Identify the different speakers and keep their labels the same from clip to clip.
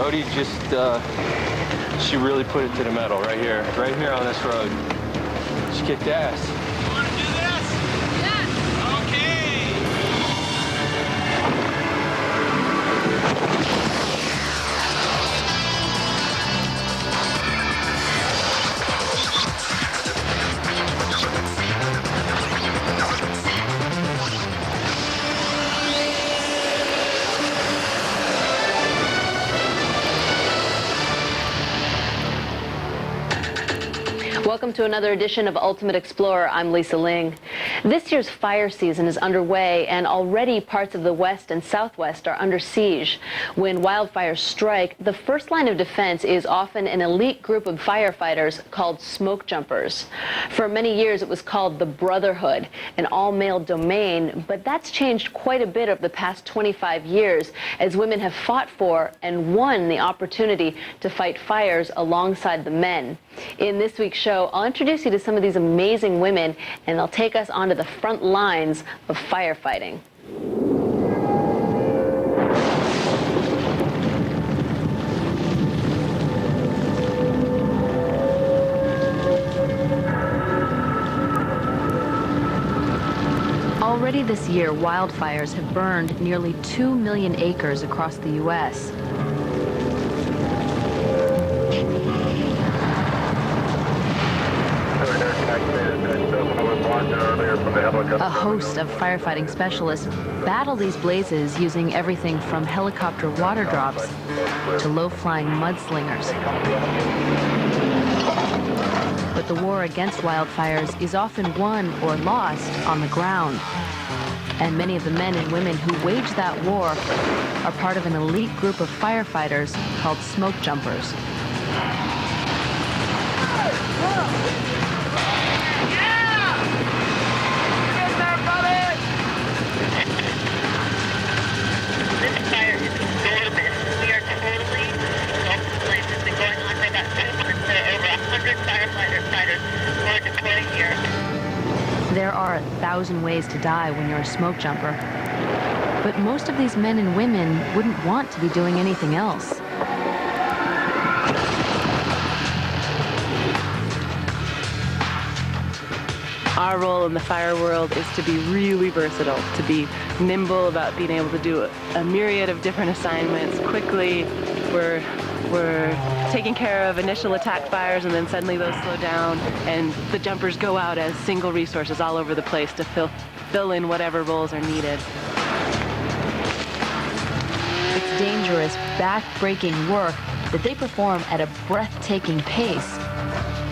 Speaker 1: Jody just, she really put it to the metal right here on this road. She kicked ass.
Speaker 2: You want to do this? Yes. Okay.
Speaker 3: Welcome to another edition of Ultimate Explorer. I'm Lisa Ling. This year's fire season is underway, and already parts of the West and Southwest are under siege. When wildfires strike, the first line of defense is often an elite group of firefighters called Smokejumpers. For many years, it was called the Brotherhood, an all-male domain, but that's changed quite a bit over the past 25 years as women have fought for and won the opportunity to fight fires alongside the men. In this week's show, I'll introduce you to some of these amazing women, and they'll take us onto the front lines of firefighting. Already this year, wildfires have burned nearly 2 million acres across the U.S. A host of firefighting specialists battle these blazes using everything from helicopter water drops to low-flying mudslingers. But the war against wildfires is often won or lost on the ground. And many of the men and women who wage that war are part of an elite group of firefighters called Smokejumpers. There are 1,000 ways to die when you're a smoke jumper, but most of these men and women wouldn't want to be doing anything else.
Speaker 4: Our role in the fire world is to be really versatile, to be nimble about being able to do a myriad of different assignments quickly. We're taking care of initial attack fires, and then suddenly those slow down, and the jumpers go out as single resources all over the place to fill in whatever roles are needed.
Speaker 3: It's dangerous, back-breaking work that they perform at a breathtaking pace,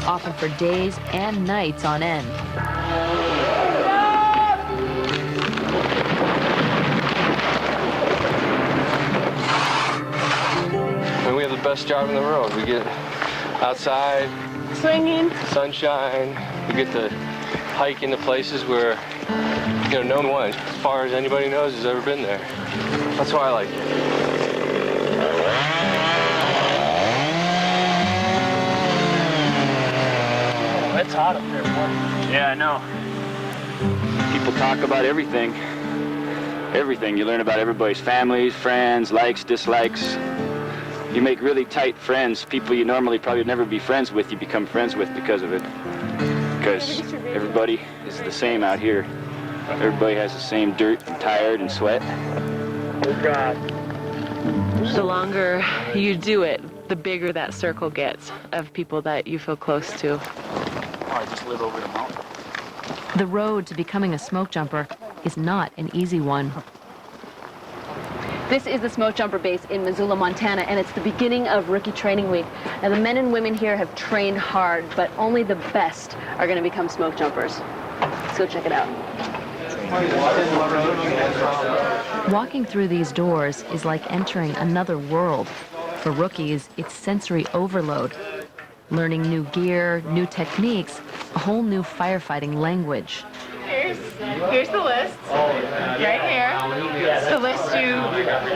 Speaker 3: often for days and nights on end.
Speaker 1: We have the best job in the world. We get outside,
Speaker 4: Swinging.
Speaker 1: sunshine. We get to hike into places where, no one, as far as anybody knows, has ever been there. That's why I like it.
Speaker 5: It's hot up there, boy. Yeah, I know. People talk about everything. Everything. You learn about everybody's families, friends, likes, dislikes. You make really tight friends. People you normally probably would never be friends with, you become friends with because of it. Because everybody is the same out here. Everybody has the same dirt and tired and sweat. Oh, God.
Speaker 4: The longer you do it, the bigger that circle gets of people that you feel close to.
Speaker 5: Oh, I just live over the mountain.
Speaker 3: The road to becoming a smoke jumper is not an easy one. This is the Smoke Jumper base in Missoula, Montana, and it's the beginning of Rookie Training Week. Now, the men and women here have trained hard, but only the best are going to become smoke jumpers. Let's go check it out. Walking through these doors is like entering another world. For rookies, it's sensory overload. Learning new gear, new techniques, a whole new firefighting language.
Speaker 6: Here's the list, right here. The list you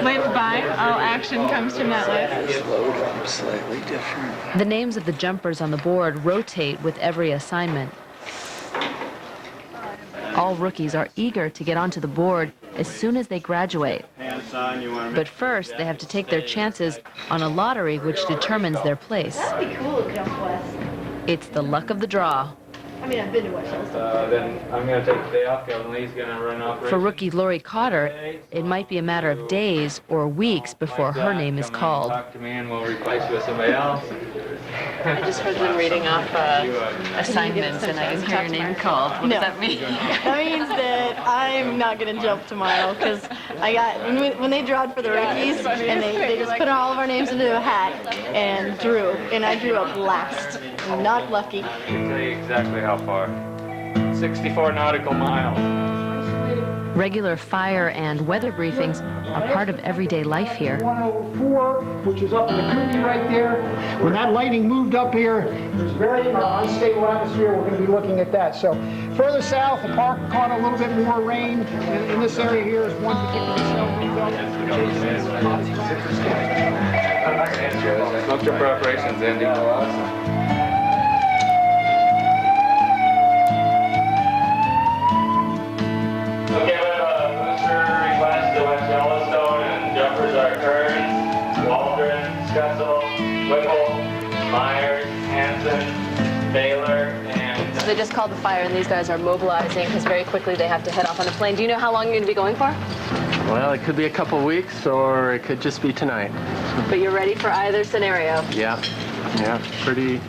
Speaker 6: live by, all action comes from that list.
Speaker 7: Slightly different.
Speaker 3: The names of the jumpers on the board rotate with every assignment. All rookies are eager to get onto the board as soon as they graduate. But first, they have to take their chances on a lottery which determines their place.
Speaker 6: That'd be cool to jump west.
Speaker 3: It's the luck of the draw.
Speaker 6: I mean, I've been to West Yellowstone.
Speaker 8: Then I'm going to take the day off because Lee's going to run off.
Speaker 3: For rookie Lori Cotter, it might be a matter of days or weeks before her name is called.
Speaker 8: Talk to me and we'll replace you with somebody else.
Speaker 4: I just heard them reading off assignments and I didn't hear your name called. What does that mean?
Speaker 6: That means that I'm not going to jump tomorrow because I got, when they drawed for the rookies, and they just put all of our names into a hat and drew, and I drew up last. Not lucky.
Speaker 8: I'll tell you exactly how far. 64 nautical miles.
Speaker 3: Regular fire and weather briefings are part of everyday life here.
Speaker 9: 104, which is up in the Kootenai right there. When that lightning moved up here, there's very unstable atmosphere. We're going to be looking at that. So further south, the park caught a little bit more rain. In this area here is one particular cell window.
Speaker 8: Smokejumper operations ending. Okay, we have a booster request to West Yellowstone, and jumpers are Kern, Waldron, Scuzzle, Whipple, Myers, Hanson, Baylor, and...
Speaker 3: So they just called the fire and these guys are mobilizing because very quickly they have to head off on a plane. Do you know how long you're going to be going for?
Speaker 1: Well, it could be a couple weeks or it could just be tonight.
Speaker 3: But you're ready for either scenario.
Speaker 1: Yeah, pretty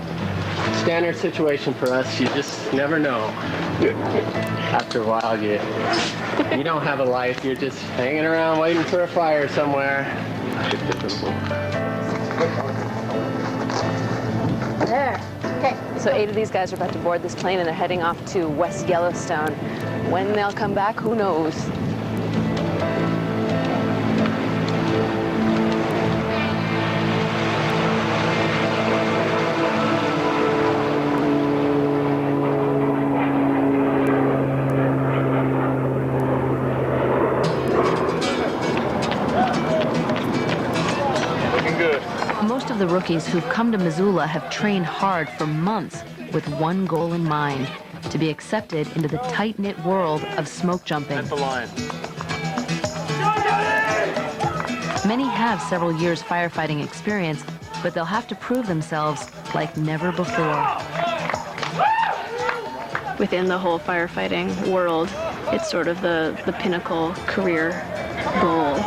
Speaker 1: standard situation for us. You just never know. After a while, you don't have a life. You're just hanging around waiting for a fire somewhere.
Speaker 6: There. Okay.
Speaker 3: So 8 of these guys are about to board this plane and they're heading off to West Yellowstone. When they'll come back, who knows? Most of the rookies who've come to Missoula have trained hard for months with one goal in mind, to be accepted into the tight-knit world of smoke jumping.
Speaker 1: That's the line.
Speaker 3: Many have several years firefighting experience, but they'll have to prove themselves like never before.
Speaker 10: Within the whole firefighting world, it's sort of the pinnacle career goal.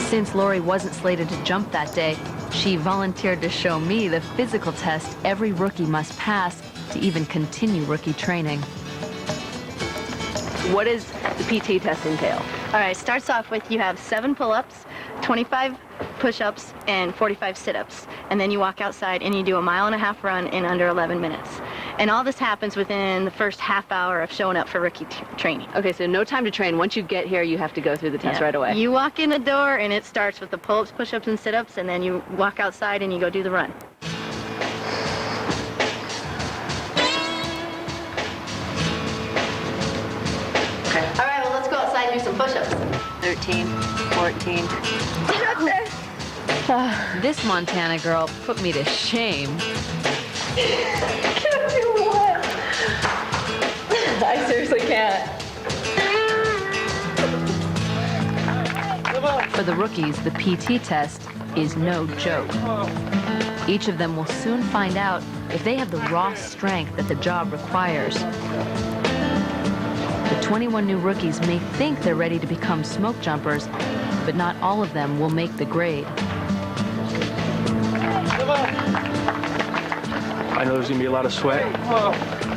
Speaker 3: Since Lori wasn't slated to jump that day, she volunteered to show me the physical test every rookie must pass to even continue rookie training. What does the PT test entail?
Speaker 6: All right, starts off with you have 7 pull-ups, 25 push-ups, and 45 sit-ups. And then you walk outside and you do a 1.5 mile run in under 11 minutes. And all this happens within the first half hour of showing up for rookie training.
Speaker 3: Okay, so no time to train. Once you get here, you have to go through the test right away.
Speaker 6: You walk in the door and it starts with the pull-ups, push-ups, and sit-ups, and then you walk outside and you go do the run.
Speaker 3: Okay.
Speaker 6: All right, well, let's go outside and do some push-ups.
Speaker 3: 13, 14. This Montana girl put me to shame.
Speaker 6: I seriously can't.
Speaker 3: For the rookies, the PT test is no joke. Each of them will soon find out if they have the raw strength that the job requires. The 21 new rookies may think they're ready to become smoke jumpers, but not all of them will make the grade.
Speaker 11: I know there's gonna be a lot of sweat,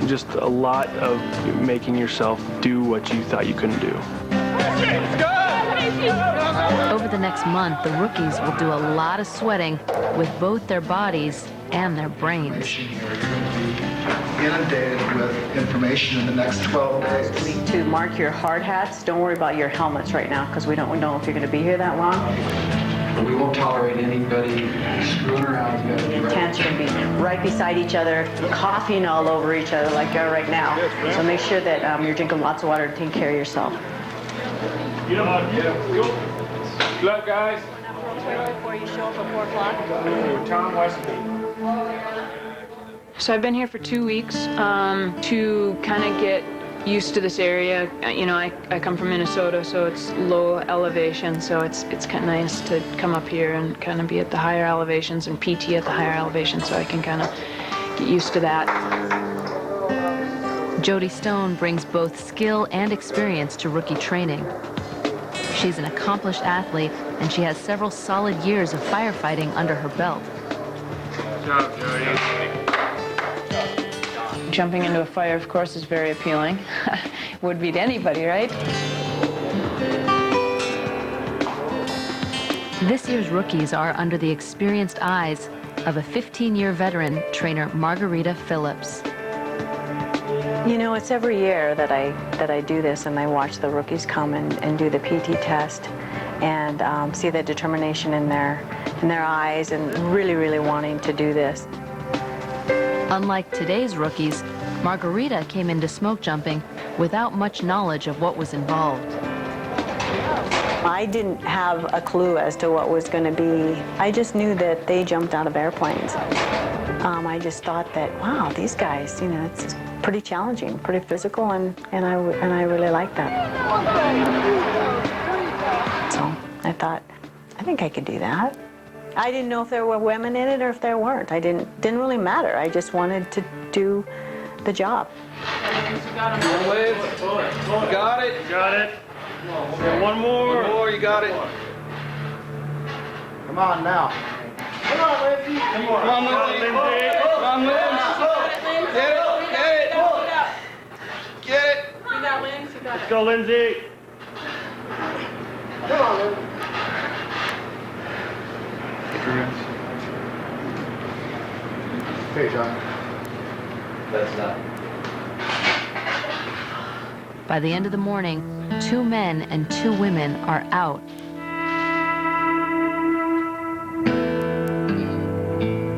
Speaker 11: just a lot of making yourself do what you thought you couldn't do.
Speaker 3: Over the next month, the rookies will do a lot of sweating with both their bodies and their brains.
Speaker 7: Inundated with information in the next 12 days.
Speaker 12: To mark your hard hats, don't worry about your helmets right now because we don't know if you're going to be here that long.
Speaker 7: We won't tolerate anybody screwing around.
Speaker 12: The tents are going to be right beside each other, coughing all over each other like you are right now. So make sure that you're drinking lots of water to take care of yourself.
Speaker 8: Good luck, guys.
Speaker 4: Before you show up at 4 o'clock.
Speaker 8: Tom Westby.
Speaker 10: So I've been here for 2 weeks to kind of get
Speaker 4: used to this area. You know, I come from Minnesota, so it's low elevation, so it's kind of nice to come up here and kind of be at the higher elevations and PT at the higher elevations, so I can kind of get used to that.
Speaker 3: Jody Stone brings both skill and experience to rookie training. She's an accomplished athlete, and she has several solid years of firefighting under her belt.
Speaker 11: Good job, Jody.
Speaker 4: Jumping into a fire, of course, is very appealing. Would be to anybody, right?
Speaker 3: This year's rookies are under the experienced eyes of a 15-year veteran trainer, Margarita Phillips.
Speaker 12: You know, it's every year that I do this, and I watch the rookies come and do the PT test, and see the determination in their eyes, and really wanting to do this.
Speaker 3: Unlike today's rookies, Margarita came into smoke jumping without much knowledge of what was involved.
Speaker 12: I didn't have a clue as to what was going to be. I just knew that they jumped out of airplanes. I just thought that, wow, these guys, you know, it's pretty challenging, pretty physical, and I really like that. So I thought, I think I could do that. I didn't know if there were women in it or if there weren't. Didn't really matter. I just wanted to do the job.
Speaker 2: Got it. Got it. One more. You got it.
Speaker 9: Come on now.
Speaker 2: Come on, Lindsay. Come on, Lindsay. Come on, Lindsay. Get it. Get it.
Speaker 4: You got Lindsay.
Speaker 2: Let's go, Lindsay.
Speaker 9: Come on, Lindsay. Okay, John.
Speaker 7: That's not.
Speaker 3: By the end of the morning, 2 men and 2 women are out.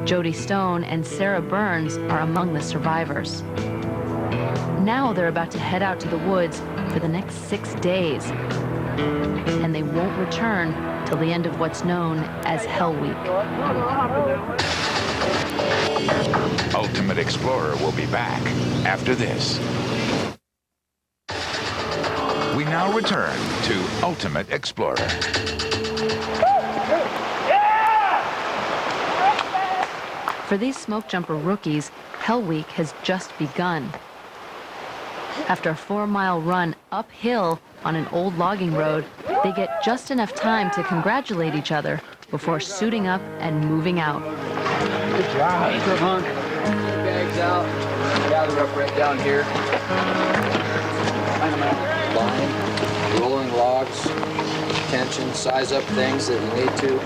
Speaker 3: Jody Stone and Sarah Burns are among the survivors. Now they're about to head out to the woods for the next 6 days, and they won't return till the end of what's known as Hell Week.
Speaker 13: Ultimate Explorer will be back after this. We now return to Ultimate Explorer.
Speaker 3: For these smoke jumper rookies, Hell Week has just begun. After a 4-mile run uphill on an old logging road, they get just enough time to congratulate each other before suiting up and moving out.
Speaker 7: Good job. Good hunk. Bags out. Gather up right down here. Line, rolling logs, tension, size up things that you need to.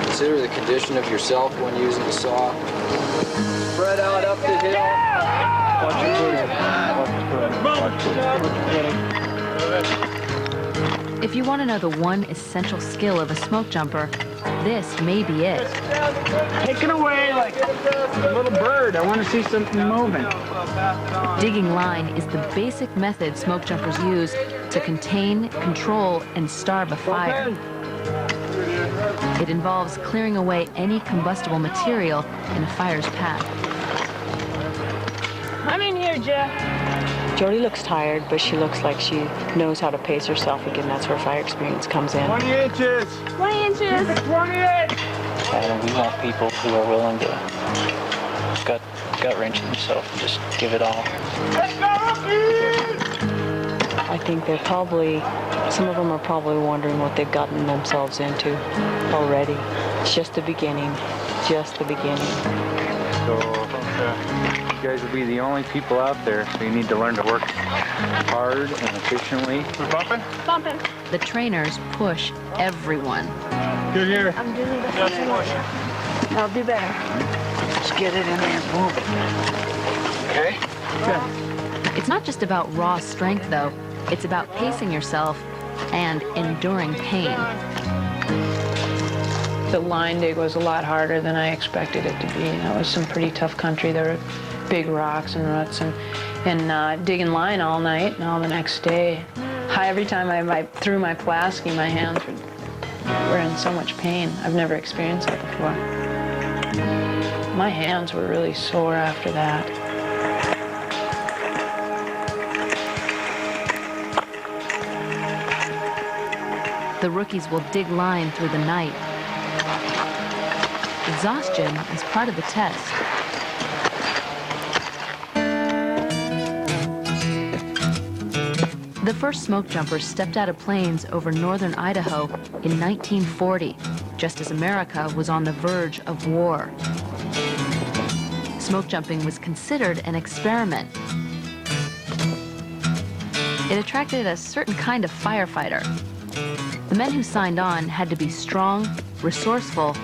Speaker 7: Consider the condition of yourself when using the saw. Spread out up the hill.
Speaker 11: Watch your footing.
Speaker 3: If you want to know the one essential skill of a smoke jumper, this may be it.
Speaker 9: Taking away like a little bird. I want to see something moving.
Speaker 3: Digging line is the basic method smoke jumpers use to contain, control, and starve a fire. It involves clearing away any combustible material in a fire's path.
Speaker 4: I'm in here, Jeff.
Speaker 12: Jody looks tired, but she looks like she knows how to pace herself again. That's where fire experience comes in.
Speaker 9: 20 inches.
Speaker 4: 20 inches.
Speaker 9: 28.
Speaker 14: And we want people who are willing to gut wrench themselves and just give it all.
Speaker 12: I think they're probably, some of them are probably wondering what they've gotten themselves into already. It's just the beginning, just the beginning.
Speaker 5: So you guys will be the only people out there, so you need to learn to work hard and efficiently.
Speaker 11: We're bumping?
Speaker 10: Bumping.
Speaker 3: The trainers push everyone.
Speaker 11: Good here.
Speaker 10: I'm doing the first one. I'll do better.
Speaker 7: Let's get it in there and move it. Okay?
Speaker 3: It's not just about raw strength, though. It's about pacing yourself and enduring pain.
Speaker 4: The line dig was a lot harder than I expected it to be. That was some pretty tough country. There were big rocks and ruts, and digging line all night and all the next day. Every time I threw my Pulaski, my hands were in so much pain. I've never experienced that before. My hands were really sore after that.
Speaker 3: The rookies will dig line through the night. Exhaustion is part of the test. The first smoke jumpers stepped out of planes over northern Idaho in 1940, just as America was on the verge of war. Smoke jumping was considered an experiment. It attracted a certain kind of firefighter. The men who signed on had to be strong, resourceful,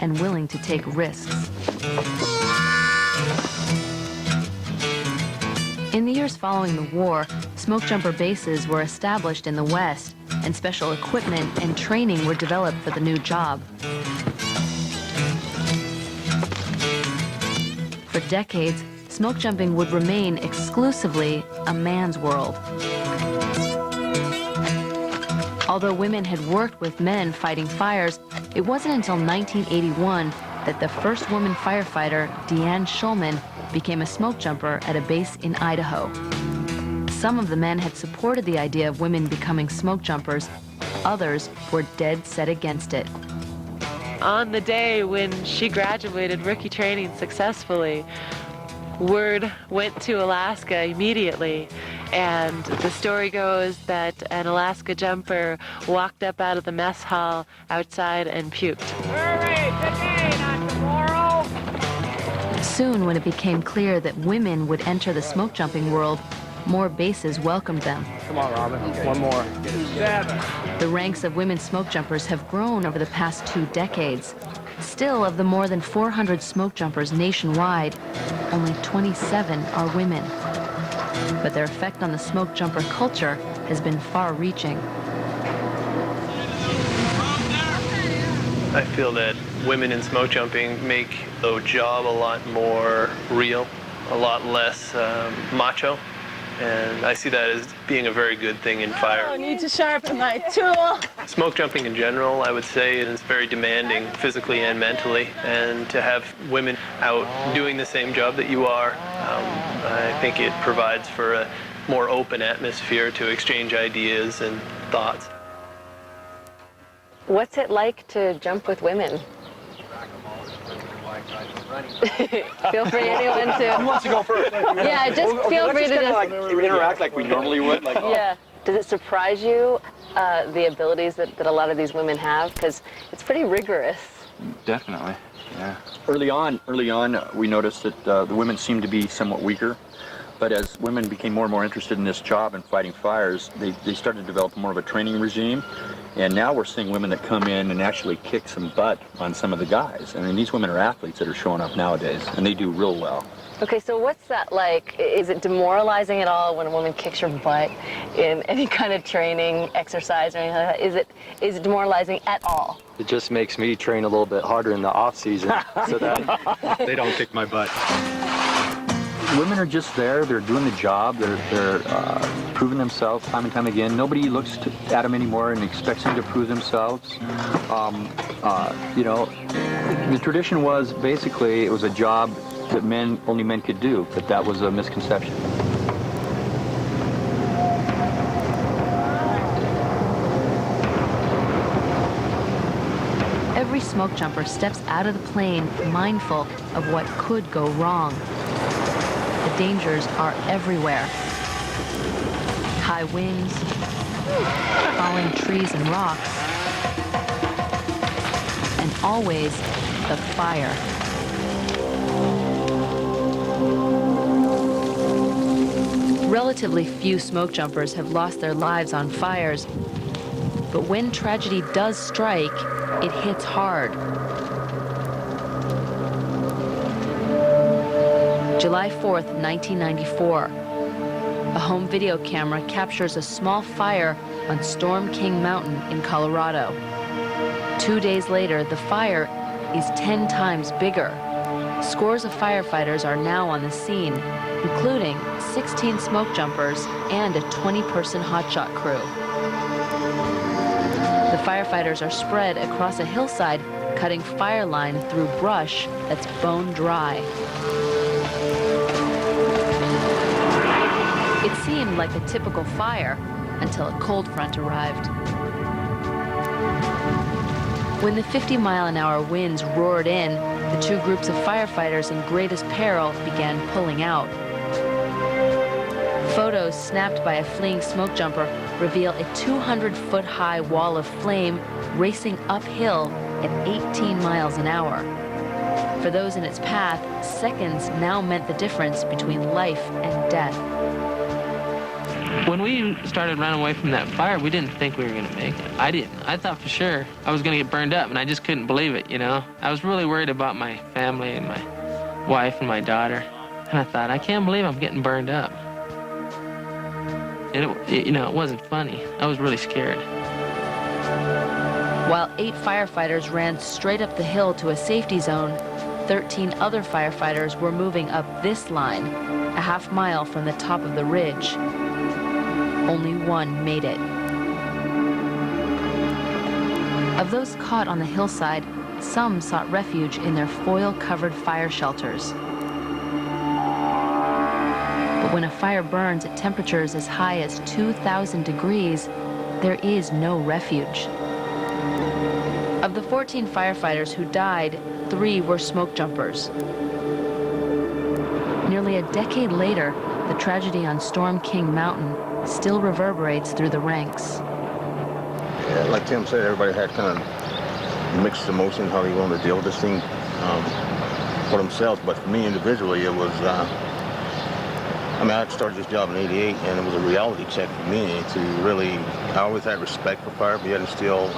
Speaker 3: and willing to take risks. In the years following the war, smoke jumper bases were established in the West, and special equipment and training were developed for the new job. For decades, smoke jumping would remain exclusively a man's world. Although women had worked with men fighting fires, it wasn't until 1981 that the first woman firefighter, Deanne Schulman, became a smoke jumper at a base in Idaho. Some of the men had supported the idea of women becoming smoke jumpers. Others were dead set against it.
Speaker 4: On the day when she graduated rookie training successfully, word went to Alaska immediately, and the story goes that an Alaska jumper walked up out of the mess hall outside and puked.
Speaker 2: Hurry, today, not tomorrow.
Speaker 3: Soon, when it became clear that women would enter the smoke jumping world, more bases welcomed them.
Speaker 2: Come on, Robin. One more. 7.
Speaker 3: The ranks of women smoke jumpers have grown over the past 2 decades. Still, of the more than 400 smoke jumpers nationwide, only 27 are women. But their effect on the smoke jumper culture has been far-reaching.
Speaker 11: I feel that women in smoke jumping make the job a lot more real, a lot less macho. And I see that as being a very good thing in fire.
Speaker 4: I need to sharpen my tool.
Speaker 11: Smoke jumping in general, I would say, is very demanding physically and mentally. And to have women out doing the same job that you are, I think it provides for a more open atmosphere to exchange ideas and thoughts.
Speaker 3: What's it like to jump with women? Feel free, anyone to.
Speaker 15: Who wants to go first?
Speaker 3: Yeah, just feel free to just
Speaker 15: interact like we normally would. Like,
Speaker 3: yeah. Does it surprise you the abilities that a lot of these women have? Because it's pretty rigorous.
Speaker 15: Definitely. Yeah. Early on, we noticed that the women seemed to be somewhat weaker. But as women became more and more interested in this job and fighting fires, they started to develop more of a training regime. And now we're seeing women that come in and actually kick some butt on some of the guys. I mean, these women are athletes that are showing up nowadays, and they do real well.
Speaker 3: Okay, so what's that like? Is it demoralizing at all when a woman kicks your butt in any kind of training, exercise, or anything like that? Is it demoralizing at all?
Speaker 16: It just makes me train a little bit harder in the off season so that they don't kick my butt.
Speaker 15: Women are just there. They're doing the job. They're proving themselves time and time again. Nobody looks at them anymore and expects them to prove themselves. You know, the tradition was basically it was a job that only men could do, but that was a misconception.
Speaker 3: Every smoke jumper steps out of the plane mindful of what could go wrong. The dangers are everywhere. High winds, falling trees and rocks, and always the fire. Relatively few smoke jumpers have lost their lives on fires, but when tragedy does strike, it hits hard. July 4th, 1994. A home video camera captures a small fire on Storm King Mountain in Colorado. 2 days later, the fire is 10 times bigger. Scores of firefighters are now on the scene, including 16 smoke jumpers and a 20-person hotshot crew. The firefighters are spread across a hillside, cutting fire line through brush that's bone dry. It seemed like a typical fire until a cold front arrived. When the 50-mile-an-hour winds roared in, the two groups of firefighters in greatest peril began pulling out. Photos snapped by a fleeing smoke jumper reveal a 200-foot-high wall of flame racing uphill at 18 miles an hour. For those in its path, seconds now meant the difference between life and death.
Speaker 17: When we started running away from that fire, we didn't think we were going to make it. I didn't. I thought for sure I was going to get burned up, and I just couldn't believe it, you know? I was really worried about my family and my wife and my daughter. And I thought, I can't believe I'm getting burned up. And it wasn't funny. I was really scared.
Speaker 3: While 8 firefighters ran straight up the hill to a safety zone, 13 other firefighters were moving up this line, a half mile from the top of the ridge. Only one made it. Of those caught on the hillside, some sought refuge in their foil-covered fire shelters. But when a fire burns at temperatures as high as 2,000 degrees, there is no refuge. Of the 14 firefighters who died, 3 were smoke jumpers. Nearly a decade later, the tragedy on Storm King Mountain still reverberates through the ranks.
Speaker 18: Yeah, like Tim said, everybody had kind of mixed emotions, how they wanted to deal with this thing for themselves. But for me individually, it was, I started this job in '88, and it was a reality check for me to really, I always had respect for fire, but yet it's still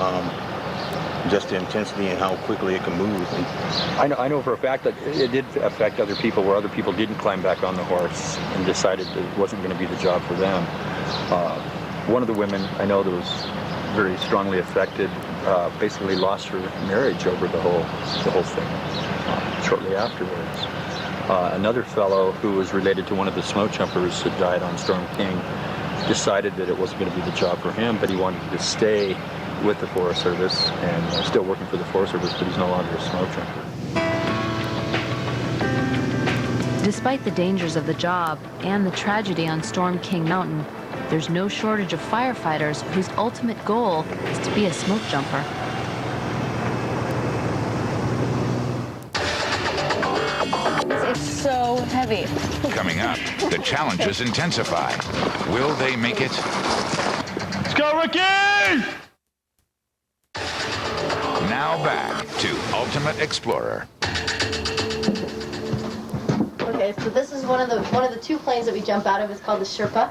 Speaker 18: just the intensity and how quickly it can move. And
Speaker 15: I know for a fact that it did affect other people, where other people didn't climb back on the horse and decided that it wasn't going to be the job for them. One of the women I know that was very strongly affected basically lost her marriage over the whole thing shortly afterwards. Another fellow who was related to one of the smoke jumpers that died on Storm King decided that it wasn't going to be the job for him, but he wanted to stay with the Forest Service and still working for the Forest Service, but he's no longer a smoke jumper.
Speaker 3: Despite the dangers of the job and the tragedy on Storm King Mountain, there's no shortage of firefighters whose ultimate goal is to be a smoke jumper.
Speaker 10: It's so heavy.
Speaker 13: Coming up, the challenges intensify. Will they make it?
Speaker 2: Let's go, Ricky!
Speaker 13: Now back to Ultimate Explorer.
Speaker 6: Okay, so this is one of the 2 planes that we jump out of. It's called the Sherpa,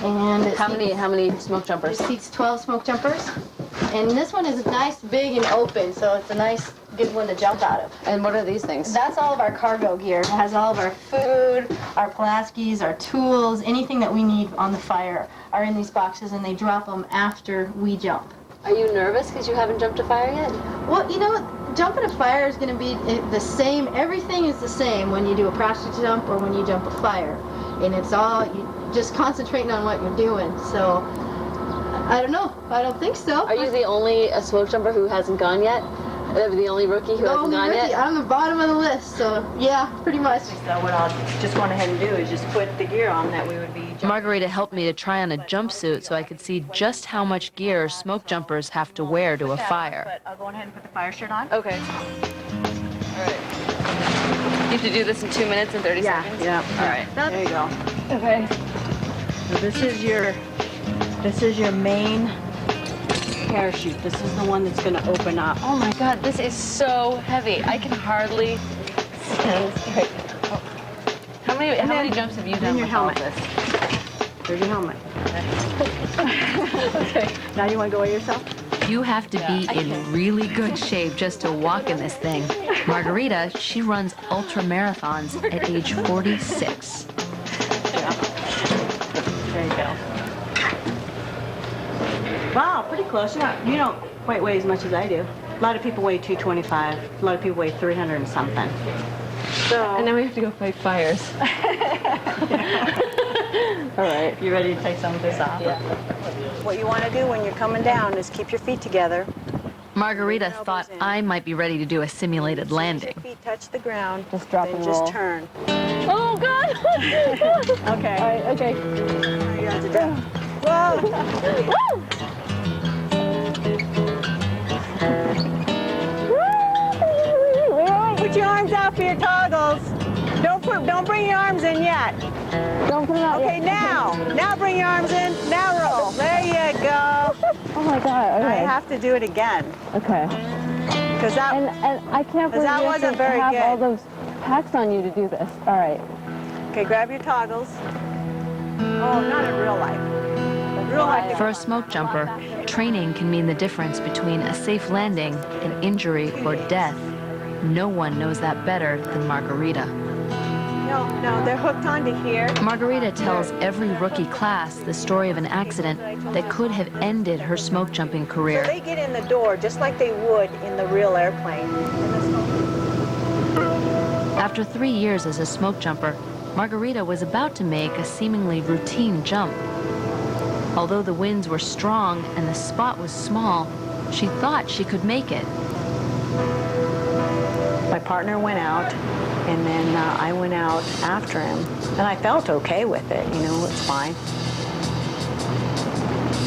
Speaker 6: and
Speaker 3: How many smoke jumpers?
Speaker 6: It seats 12 smoke jumpers, and this one is nice, big, and open, so it's a nice, good one to jump out of.
Speaker 3: And what are these things?
Speaker 6: That's all of our cargo gear. It has all of our food, our Pulaskis, our tools, anything that we need on the fire are in these boxes, and they drop them after we jump.
Speaker 3: Are you nervous because you haven't jumped a fire yet?
Speaker 6: Well, you know what? Jumping a fire is going to be the same. Everything is the same when you do a parachute jump or when you jump a fire. And it's all, you just concentrating on what you're doing. So, I don't know. I don't think so.
Speaker 3: Are you the only smoke jumper who hasn't gone yet? The only rookie who hasn't gone yet?
Speaker 6: I'm the bottom of the list, so yeah, pretty much.
Speaker 12: So what I'll just went ahead and do is just put the gear on that we would be...
Speaker 3: Margarita helped me to try on a jumpsuit so I could see just how much gear smoke jumpers have to wear to a fire.
Speaker 12: But I'll go ahead and put the fire shirt on.
Speaker 3: Okay. All right. You have to do this in 2 minutes and 30 seconds?
Speaker 12: Yeah.
Speaker 3: All right.
Speaker 12: There you go.
Speaker 3: Okay.
Speaker 12: So this is your main parachute. This is the one that's going to open up.
Speaker 3: Oh my God, this is so heavy. I can hardly stand straight. Oh. How many jumps have you done with all this?
Speaker 12: There's your helmet.
Speaker 3: Okay.
Speaker 12: Now you want to go away yourself?
Speaker 3: You have to be in really good shape just to walk in this thing. Margarita, she runs ultra marathons at age 46.
Speaker 12: There you go. Wow, pretty close. You don't quite weigh as much as I do. A lot of people weigh 225. A lot of people weigh 300 and something. So.
Speaker 3: And then we have to go fight fires.
Speaker 12: All right. You ready to take some of this off?
Speaker 3: Yeah.
Speaker 12: What you want to do when you're coming down is keep your feet together.
Speaker 3: Margarita thought I might be ready to do a simulated landing.
Speaker 12: Feet touch the ground.
Speaker 3: Just drop and roll.
Speaker 12: Just turn.
Speaker 3: Oh God!
Speaker 12: Okay.
Speaker 3: All right. Okay.
Speaker 12: Whoa! Put your arms out for your toggles. Don't bring your arms in yet.
Speaker 3: Don't put them out
Speaker 12: Okay,
Speaker 3: yet.
Speaker 12: now bring your arms in. Now roll. There you go.
Speaker 3: Oh my God. Okay.
Speaker 12: I have to do it again.
Speaker 3: Okay.
Speaker 12: Because that
Speaker 3: and I can't believe
Speaker 12: that
Speaker 3: you
Speaker 12: wasn't
Speaker 3: have to
Speaker 12: very
Speaker 3: have
Speaker 12: good.
Speaker 3: all those packs on you to do this. All right.
Speaker 12: Okay, grab your toggles. Oh, not in real life. In real life.
Speaker 3: For a smoke jumper, training can mean the difference between a safe landing, an injury, or death. No one knows that better than Margarita.
Speaker 12: No, they're hooked onto here.
Speaker 3: Margarita tells every rookie class the story of an accident that could have ended her smoke jumping career.
Speaker 12: So they get in the door just like they would in the real airplane.
Speaker 3: After 3 years as a smoke jumper, Margarita was about to make a seemingly routine jump. Although the winds were strong and the spot was small, she thought she could make it.
Speaker 12: My partner went out, and then I went out after him, and I felt okay with it, you know, it's fine.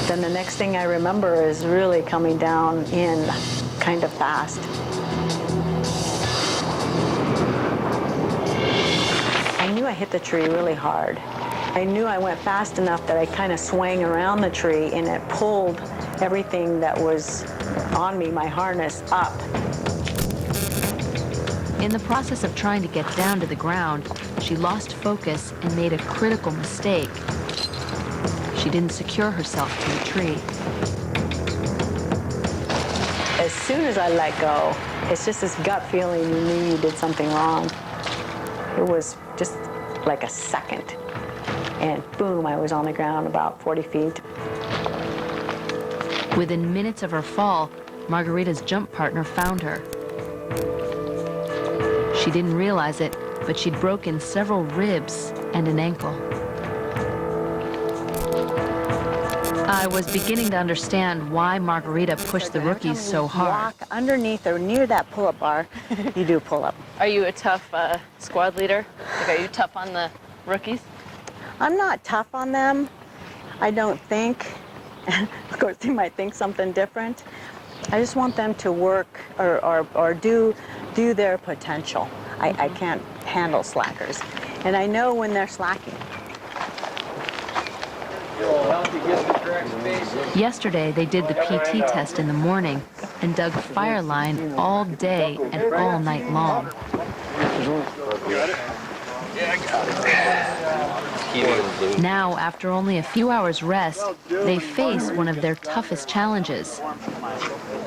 Speaker 12: Then the next thing I remember is really coming down in kind of fast. I knew I hit the tree really hard. I knew I went fast enough that I kind of swang around the tree, and it pulled everything that was on me, my harness, up.
Speaker 3: In the process of trying to get down to the ground, she lost focus and made a critical mistake. She didn't secure herself to the tree.
Speaker 12: As soon as I let go, it's just this gut feeling you knew you did something wrong. It was just like a second. And boom, I was on the ground about 40 feet.
Speaker 3: Within minutes of her fall, Margarita's jump partner found her. She didn't realize it, but she'd broken several ribs and an ankle. I was beginning to understand why Margarita pushed the rookies so hard.
Speaker 12: Walk underneath or near that pull-up bar, you do pull-up.
Speaker 4: Are you a tough squad leader? Like, are you tough on the rookies?
Speaker 12: I'm not tough on them, I don't think. Of course, they might think something different. I just want them to work or do their potential. I can't handle slackers. And I know when they're slacking.
Speaker 3: Yesterday, they did the PT test in the morning and dug fire line all day and all night long. Now, after only a few hours rest, they face one of their toughest challenges,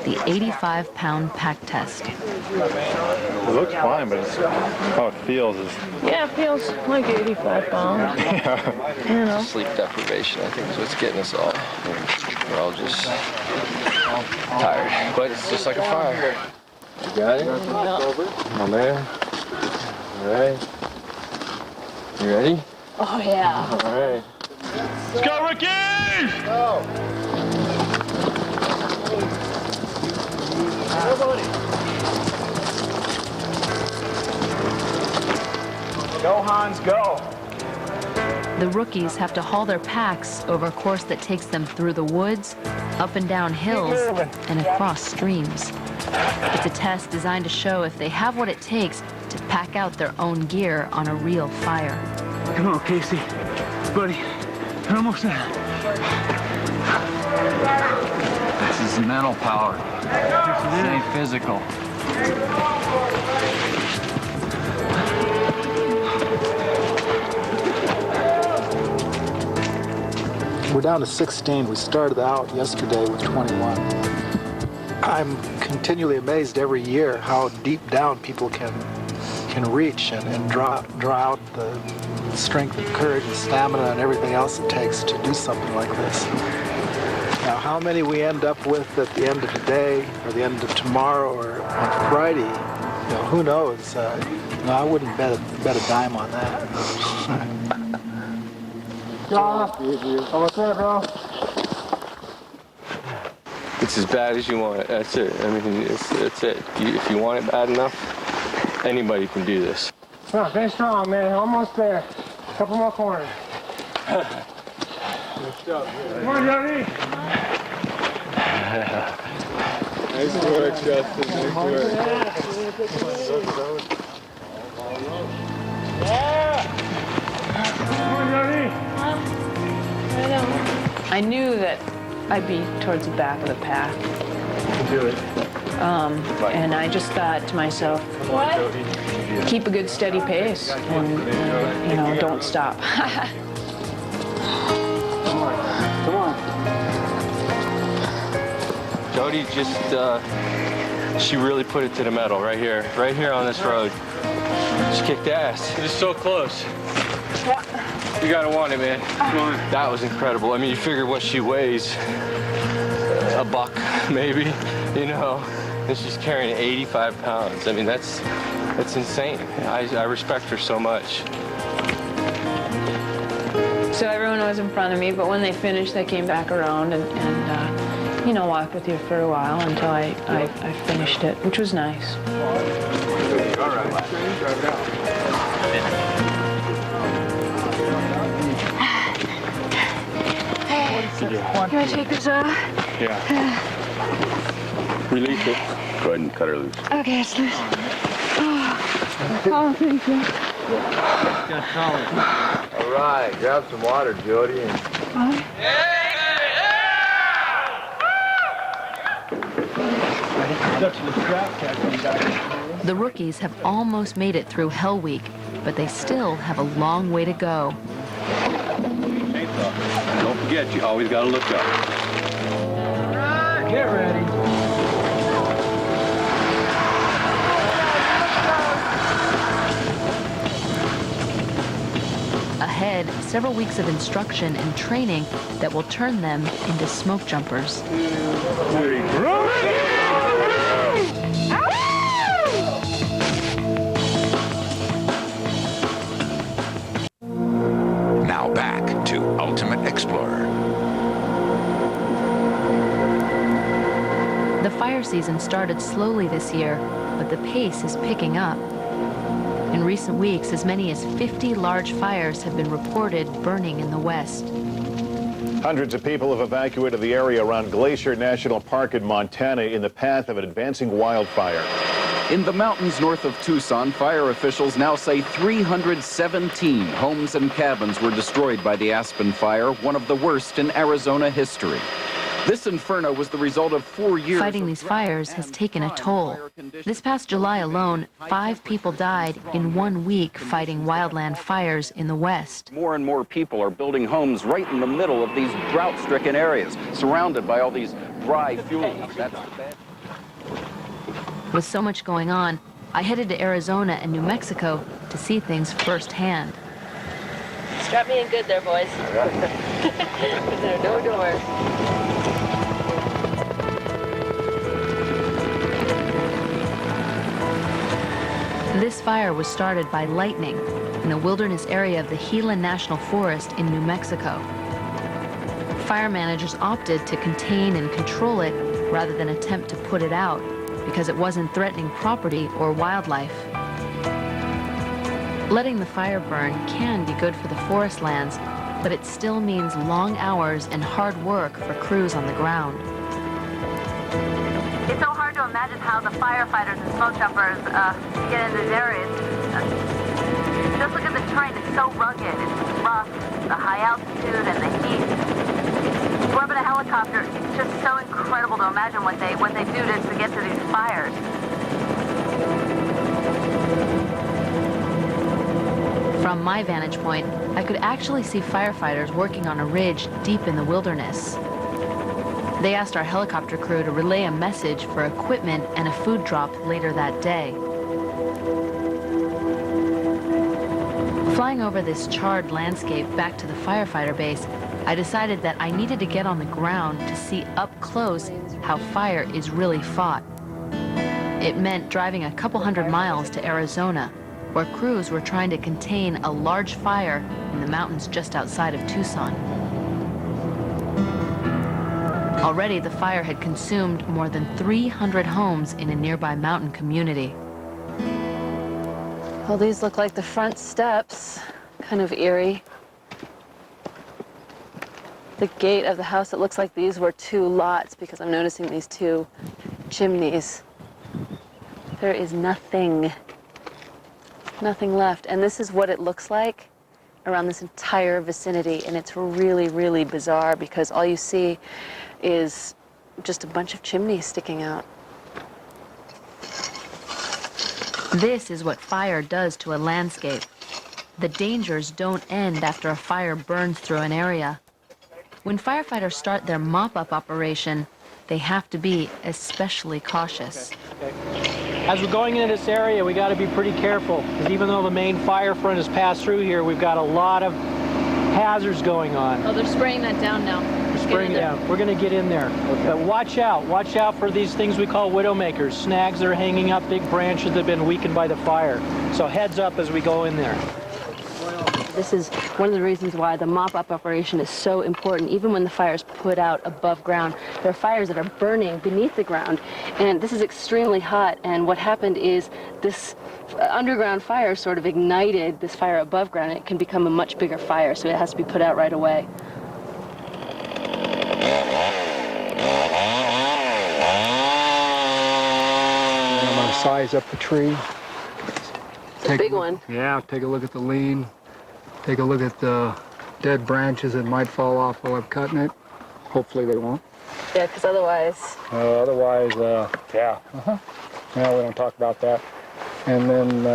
Speaker 3: the 85-pound pack test.
Speaker 16: It looks fine, but it's how it feels is...
Speaker 4: Yeah, it feels like 85 pounds.
Speaker 16: Yeah.
Speaker 4: You know.
Speaker 19: Sleep deprivation, I think, is what's getting us all. We're all just tired, but it's just like a fire.
Speaker 16: You got it?
Speaker 4: Yeah.
Speaker 16: Oh, man. All right. You ready?
Speaker 4: Oh, yeah.
Speaker 16: All right.
Speaker 2: Let's go, Ricky!
Speaker 16: Go!
Speaker 2: Go, Hans, go!
Speaker 3: The rookies have to haul their packs over a course that takes them through the woods, up and down hills, and across streams. It's a test designed to show if they have what it takes to pack out their own gear on a real fire.
Speaker 2: Come on, Casey. Buddy, you're almost there.
Speaker 19: This is mental power. This ain't physical.
Speaker 20: We're down to 16. We started out yesterday with 21. I'm continually amazed every year how deep down people can reach and draw out the strength and courage and stamina and everything else it takes to do something like this. Now, how many we end up with at the end of the day or the end of tomorrow or on Friday, who knows? I wouldn't bet a dime on that.
Speaker 2: What's up, bro?
Speaker 19: It's as bad as you want it. That's it. I mean, it's it. If you want it bad enough, anybody can do this.
Speaker 2: Come on, finish strong, man. Almost there. A couple more corners. Come on, Johnny.
Speaker 19: Nice work, Justin. Nice work.
Speaker 4: I knew that I'd be towards the back of the pack.
Speaker 16: Do it.
Speaker 4: And I just thought to myself, keep a good steady pace and you know, don't stop.
Speaker 9: Come on.
Speaker 19: Jody just, she really put it to the metal right here on this road. She kicked ass.
Speaker 11: It was so close.
Speaker 19: You gotta want it, man. Come on. That was incredible. I mean, you figure what she weighs, a buck maybe, you know, and she's carrying 85 pounds. I mean, that's insane. I respect her so much.
Speaker 4: So everyone was in front of me, but when they finished, they came back around and you know, walked with you for a while until I finished it, which was nice.
Speaker 19: All right.
Speaker 10: You want to take this off?
Speaker 19: Yeah. Release it. Go ahead and cut her loose.
Speaker 10: Okay, it's loose. Oh, thank you.
Speaker 7: All right, grab some water, Jody.
Speaker 3: The rookies have almost made it through Hell Week, but they still have a long way to go.
Speaker 19: Don't forget, you always gotta look up.
Speaker 9: Get ready.
Speaker 3: Ahead, several weeks of instruction and training that will turn them into smoke jumpers.
Speaker 13: Now back to Ultimate Explorer.
Speaker 3: The fire season started slowly this year, but the pace is picking up. In recent weeks, as many as 50 large fires have been reported burning in the West.
Speaker 21: Hundreds of people have evacuated the area around Glacier National Park in Montana in the path of an advancing wildfire.
Speaker 22: In the mountains north of Tucson, fire officials now say 317 homes and cabins were destroyed by the Aspen fire, one of the worst in Arizona history. This inferno was the result of 4 years.
Speaker 3: Fighting these fires has taken a toll. This past July alone, 5 people died in 1 week fighting wildland fires in the West.
Speaker 22: More and more people are building homes right in the middle of these drought-stricken areas, surrounded by all these dry fuels. That's the bad.
Speaker 3: With so much going on, I headed to Arizona and New Mexico to see things firsthand.
Speaker 4: Strap me in good there, boys. There are no doors.
Speaker 3: This fire was started by lightning in a wilderness area of the Gila National Forest in New Mexico. Fire managers opted to contain and control it rather than attempt to put it out because it wasn't threatening property or wildlife. Letting the fire burn can be good for the forest lands, but it still means long hours and hard work for crews on the ground.
Speaker 23: It's so hard to imagine how the firefighters and smoke jumpers get into these areas. Just look at the terrain, it's so rugged, it's rough, the high altitude and the heat. You go up in a helicopter, it's just so incredible to imagine what they do to get to these fires.
Speaker 3: From my vantage point, I could actually see firefighters working on a ridge deep in the wilderness. They asked our helicopter crew to relay a message for equipment and a food drop later that day. Flying over this charred landscape back to the firefighter base, I decided that I needed to get on the ground to see up close how fire is really fought. It meant driving a couple hundred miles to Arizona, where crews were trying to contain a large fire in the mountains just outside of Tucson. Already, the fire had consumed more than 300 homes in a nearby mountain community.
Speaker 4: Well, these look like the front steps. Kind of eerie. The gate of the house, it looks like these were 2 lots because I'm noticing these 2
Speaker 3: chimneys. There is nothing left. And this is what it looks like around this entire vicinity. And it's really, really bizarre because all you see is just a bunch of chimneys sticking out. This is what fire does to a landscape. The dangers don't end after a fire burns through an area. When firefighters start their mop-up operation, they have to be especially cautious.
Speaker 9: As we're going into this area, we got to be pretty careful, because even though the main fire front has passed through here, we've got a lot of hazards going on.
Speaker 3: Oh, they're spraying that down now.
Speaker 9: Spraying it down. We're going to get in there. But watch out for these things we call widowmakers, snags that are hanging up, big branches that have been weakened by the fire. So heads up as we go in there.
Speaker 3: This is one of the reasons why the mop-up operation is so important. Even when the fire is put out above ground, there are fires that are burning beneath the ground, and this is extremely hot. And what happened is this underground fire sort of ignited this fire above ground, and it can become a much bigger fire, so it has to be put out right away.
Speaker 1: I'm going to size up the tree.
Speaker 3: It's a big one.
Speaker 1: Yeah, take a look at the lean. Take a look at the dead branches that might fall off while I'm cutting it. Hopefully they won't.
Speaker 3: Yeah, because otherwise...
Speaker 1: Yeah. No, we don't talk about that. And then...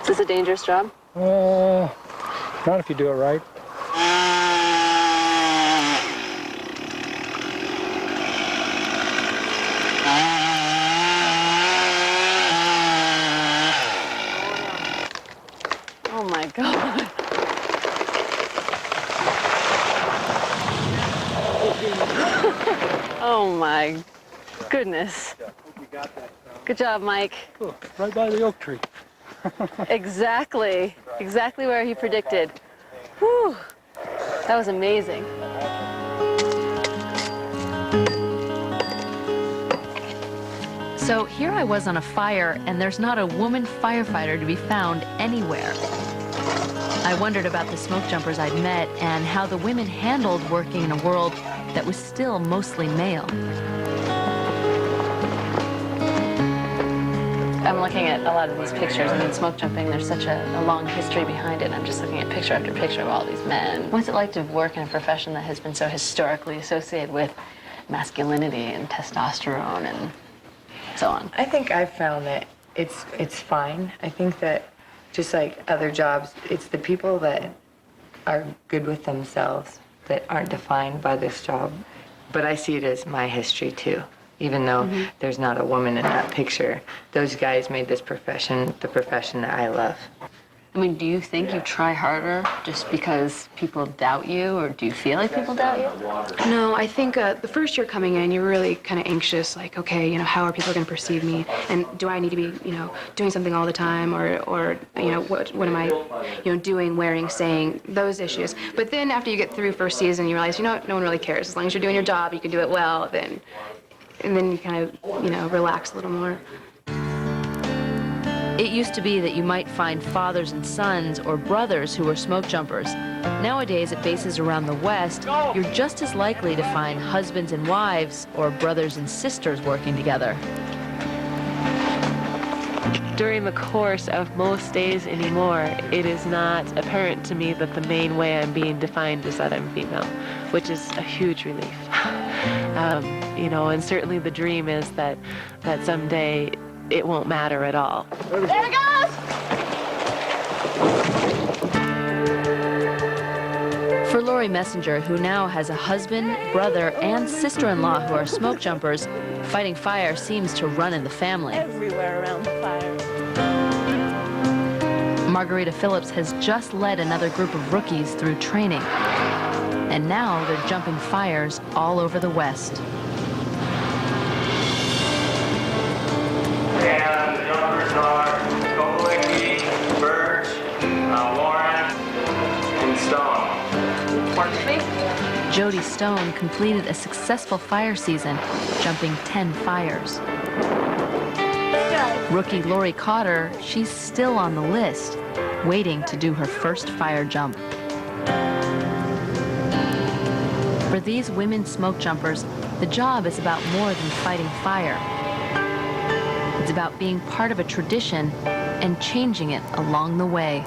Speaker 3: Is this a dangerous job?
Speaker 1: Not if you do it right.
Speaker 3: Oh my God. Oh my goodness. Good job, Mike.
Speaker 9: Cool. Right by the oak tree.
Speaker 3: Exactly where he predicted. Whew. That was amazing. So here I was on a fire, and there's not a woman firefighter to be found anywhere. I wondered about the smoke jumpers I'd met and how the women handled working in a world that was still mostly male. I'm looking at a lot of these pictures. I mean, smoke jumping, there's such a long history behind it. I'm just looking at picture after picture of all these men. What's it like to work in a profession that has been so historically associated with masculinity and testosterone and so on?
Speaker 8: I think I've found that it's fine. I think that just like other jobs, it's the people that are good with themselves that aren't defined by this job. But I see it as my history too. Even though there's not a woman in that picture, those guys made this profession the profession that I love.
Speaker 3: I mean, do you think you try harder just because people doubt you, or do you feel like people doubt you?
Speaker 10: No, I think the first year coming in, you're really kind of anxious, like, okay, you know, how are people going to perceive me? And do I need to be, you know, doing something all the time, or you know, what am I, you know, doing, wearing, saying, those issues. But then after you get through first season, you realize, you know what, no one really cares. As long as you're doing your job, you can do it well, and then you kind of, you know, relax a little more.
Speaker 3: It used to be that you might find fathers and sons or brothers who were smoke jumpers. Nowadays, at bases around the West, you're just as likely to find husbands and wives or brothers and sisters working together.
Speaker 4: During the course of most days anymore, it is not apparent to me that the main way I'm being defined is that I'm female, which is a huge relief. You know, and certainly the dream is that someday it won't matter at all.
Speaker 23: There it goes!
Speaker 3: For Lori Messenger, who now has a husband, brother, and sister-in-law who are smoke jumpers, fighting fire seems to run in the family.
Speaker 12: Everywhere around the fire.
Speaker 3: Margarita Phillips has just led another group of rookies through training. And now they're jumping fires all over the West.
Speaker 5: And the jumpers are Kovalicki, Birch, Warren, and Stone.
Speaker 3: Jody Stone completed a successful fire season, jumping 10 fires. Rookie Lori Cotter, she's still on the list, waiting to do her first fire jump. For these women smoke jumpers, The job is about more than fighting fire. It's about being part of a tradition and changing it along the way.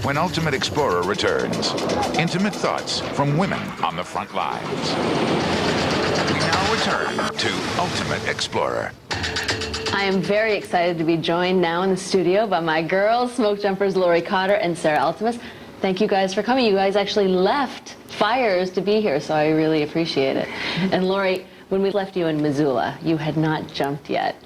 Speaker 13: When Ultimate Explorer returns, intimate thoughts from women on the front lines. We now return to Ultimate Explorer.
Speaker 3: I am very excited to be joined now in the studio by my girls, Smokejumpers Lori Cotter and Sarah Altemus. Thank you guys for coming. You guys actually left fires to be here, so I really appreciate it. And Lori, when we left you in Missoula, you had not jumped yet.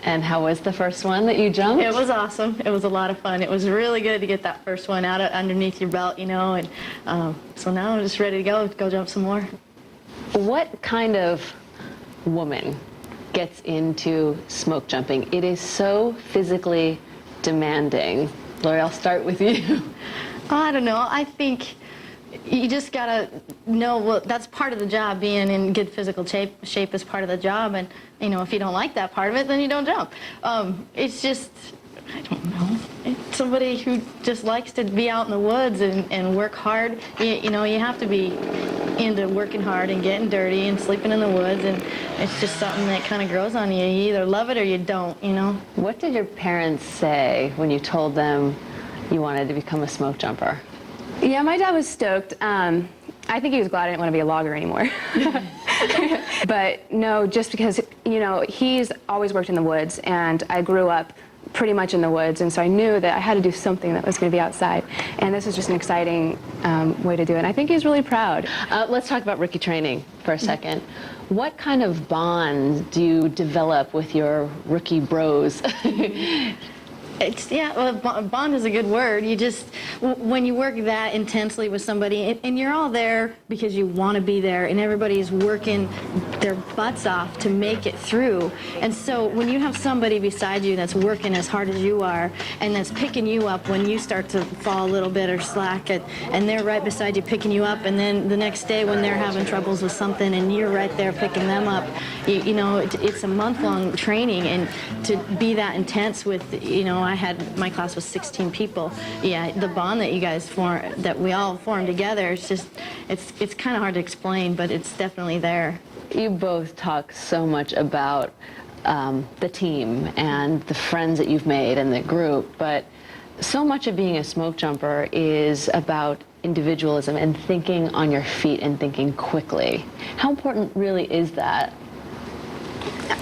Speaker 3: And how was the first one that you jumped?
Speaker 6: It was awesome. It was a lot of fun. It was really good to get that first one out underneath your belt, you know, and so now I'm just ready to go jump some more.
Speaker 3: What kind of woman gets into smoke jumping? It is so physically demanding. Lori, I'll start with you.
Speaker 6: I don't know. I think you just gotta know, well, that's part of the job. Being in good physical shape is part of the job, and you know, if you don't like that part of it, then you don't jump. It's just, I don't know. It's somebody who just likes to be out in the woods and work hard. You know, you have to be into working hard and getting dirty and sleeping in the woods, and it's just something that kind of grows on you. You either love it or you don't, you know.
Speaker 3: What did your parents say when you told them you wanted to become a smoke jumper?
Speaker 10: Yeah, my dad was stoked. I think he was glad I didn't want to be a logger anymore. But no, just because, you know, he's always worked in the woods, and I grew up pretty much in the woods, and so I knew that I had to do something that was going to be outside. And this was just an exciting way to do it. And I think he's really proud.
Speaker 3: Let's talk about rookie training for a second. What kind of bond do you develop with your rookie bros?
Speaker 6: Well, bond is a good word. You just, when you work that intensely with somebody, and you're all there because you want to be there, and everybody is working their butts off to make it through. And so when you have somebody beside you that's working as hard as you are, and that's picking you up when you start to fall a little bit or slack, and they're right beside you picking you up, and then the next day when they're having troubles with something and you're right there picking them up, you know, it's a month-long training, and to be that intense with, you know, my class was 16 people. Yeah, the bond that you guys form, that we all form together, it's just, it's kind of hard to explain, but it's definitely there.
Speaker 3: You both talk so much about the team and the friends that you've made and the group, but so much of being a smoke jumper is about individualism and thinking on your feet and thinking quickly. How important really is that?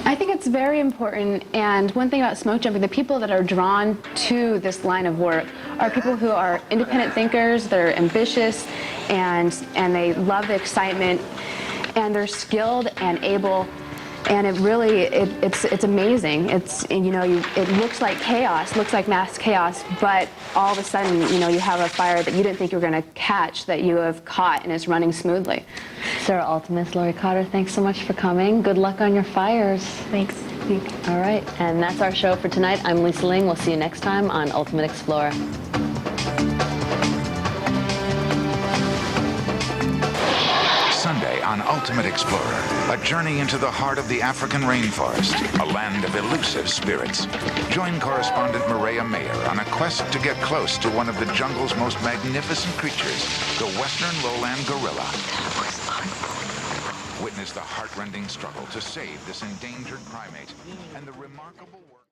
Speaker 10: I think it's very important, and one thing about smoke jumping, the people that are drawn to this line of work are people who are independent thinkers, they're ambitious, and they love the excitement, and they're skilled and able, and it really, it's amazing. It's, you know, it looks like chaos, looks like mass chaos, but all of a sudden, you know, you have a fire that you didn't think you were going to catch that you have caught, and it's running smoothly.
Speaker 3: Sarah Altemus, Lori Cotter, thanks so much for coming. Good luck on your fires.
Speaker 6: Thanks.
Speaker 3: All right, and that's our show for tonight. I'm Lisa Ling. We'll see you next time on Ultimate Explorer.
Speaker 13: Sunday on Ultimate Explorer, a journey into the heart of the African rainforest, a land of elusive spirits. Join correspondent Mireya Mayer on a quest to get close to one of the jungle's most magnificent creatures, the western lowland gorilla. Witness the heartrending struggle to save this endangered primate and the remarkable work